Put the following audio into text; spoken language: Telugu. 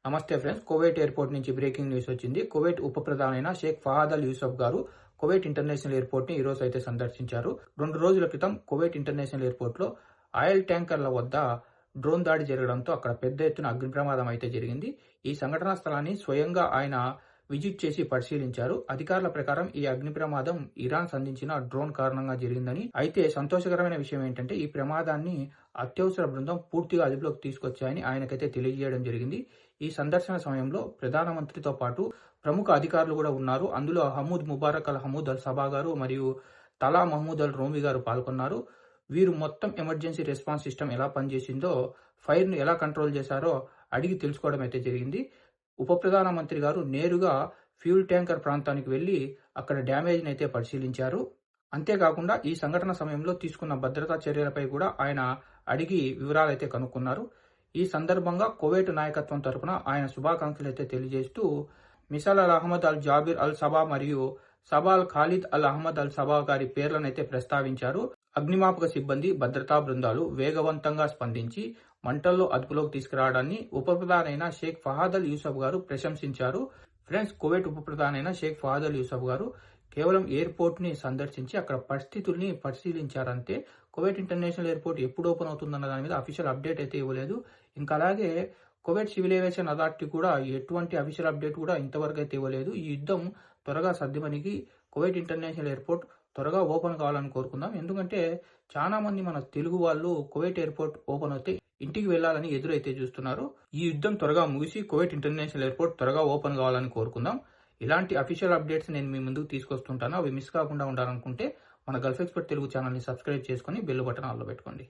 నమస్తే ఫ్రెండ్స్. కువైట్ ఎయిర్పోర్ట్ నుంచి బ్రేకింగ్ న్యూస్ వచ్చింది. కువైట్ ఉప ప్రధాని షేక్ ఫహాద్ అల్ యూసఫ్ గారు కువైట్ ఇంటర్నేషనల్ ఎయిర్పోర్ట్ ని ఈ రోజు అయితే సందర్శించారు. 2 రోజుల క్రితం కువైట్ ఇంటర్నేషనల్ ఎయిర్పోర్ట్ లో ఆయిల్ ట్యాంకర్ల వద్ద డ్రోన్ దాడి జరగడంతో అక్కడ పెద్ద ఎత్తున అగ్ని ప్రమాదం అయితే జరిగింది. ఈ సంఘటనా స్థలాన్ని స్వయంగా ఆయన విజిట్ చేసి పరిశీలించారు. అధికారుల ప్రకారం ఈ అగ్ని ప్రమాదం ఇరాన్ సంధించిన డ్రోన్ కారణంగా జరిగిందని, అయితే సంతోషకరమైన విషయం ఏంటంటే ఈ ప్రమాదాన్ని అత్యవసర బృందం పూర్తిగా అదుపులోకి తీసుకొచ్చాయని ఆయనకైతే తెలియజేయడం జరిగింది. ఈ సందర్శన సమయంలో ప్రధానమంత్రితో పాటు ప్రముఖ అధికారులు కూడా ఉన్నారు. అందులో హమూద్ ముబారక్ అల్ హమూద్ అల్ సబా గారు మరియు తలా మహమూద్ అల్ రోమి గారు పాల్గొన్నారు. వీరు మొత్తం ఎమర్జెన్సీ రెస్పాన్స్ సిస్టమ్ ఎలా పనిచేసిందో, ఫైర్ ను ఎలా కంట్రోల్ చేశారో అడిగి తెలుసుకోవడం అయితే జరిగింది. ఉప ప్రధానమంత్రి గారు నేరుగా ఫ్యూల్ ట్యాంకర్ ప్రాంతానికి వెళ్లి అక్కడ డ్యామేజ్ని అయితే పరిశీలించారు. అంతేకాకుండా ఈ సంఘటన సమయంలో తీసుకున్న భద్రతా చర్యలపై కూడా ఆయన అడిగి వివరాలైతే కనుక్కున్నారు. ఈ సందర్భంగా కువైట్ నాయకత్వం తరపున ఆయన శుభాకాంక్షలు అయితే తెలియజేస్తూ మిసాల్ అల్ అహ్మద్ అల్ జాబిర్ అల్ సబా మరియు సబాల్ ఖాలిద్ అల్ అహ్మద్ అల్ సబా గారి పేర్లనైతే ప్రస్తావించారు. అగ్నిమాపక సిబ్బంది, భద్రతా బృందాలు వేగవంతంగా స్పందించి మంటల్లో అదుపులోకి తీసుకురావడాన్ని ఉప ప్రధానైన షేక్ ఫహాద్ అల్ యూసఫ్ గారు ప్రశంసించారు. ఫ్రెండ్స్, కువైట్ ఉప ప్రధానైన షేక్ ఫహాద్ అల్ యూసఫ్ గారు కేవలం ఎయిర్పోర్ట్ ని సందర్శించి అక్కడ పరిస్థితుల్ని పరిశీలించారంతే. కువైట్ ఇంటర్నేషనల్ ఎయిర్పోర్ట్ ఎప్పుడు ఓపెన్ అవుతుందన్న దాని మీద అఫీషియల్ అప్డేట్ అయితే ఇవ్వలేదు. ఇంకా అలాగే కువైట్ సివిల్ ఏవియేషన్ అథారిటీ కూడా ఎటువంటి అఫీషియల్ అప్డేట్ కూడా ఇంతవరకు అయితే ఇవ్వలేదు. ఈ యుద్ధం త్వరగా సర్దుమణిగి కువైట్ ఇంటర్నేషనల్ ఎయిర్పోర్ట్ త్వరగా ఓపెన్ కావాలని కోరుకుందాం. ఎందుకంటే చాలా మంది మన తెలుగు వాళ్ళు కువైట్ ఎయిర్పోర్ట్ ఓపెన్ అవుతే ఇంటికి వెళ్లాలని ఎదురైతే చూస్తున్నారు. ఈ యుద్ధం త్వరగా ముగిసి కువైట్ ఇంటర్నేషనల్ ఎయిర్పోర్ట్ త్వరగా ఓపెన్ కావాలని కోరుకుందాం. ఇలాంటి అఫీషియల్ అప్డేట్స్ నేను మీ ముందుకు తీసుకొస్తుంటాను. అవి మిస్ కాకుండా ఉండాలనుకుంటే మన గల్ఫ్ ఎక్స్పర్ట్ తెలుగు ఛానల్ని సబ్స్క్రైబ్ చేసుకుని బెల్ బటన్ ఆన్లో పెట్టుకోండి.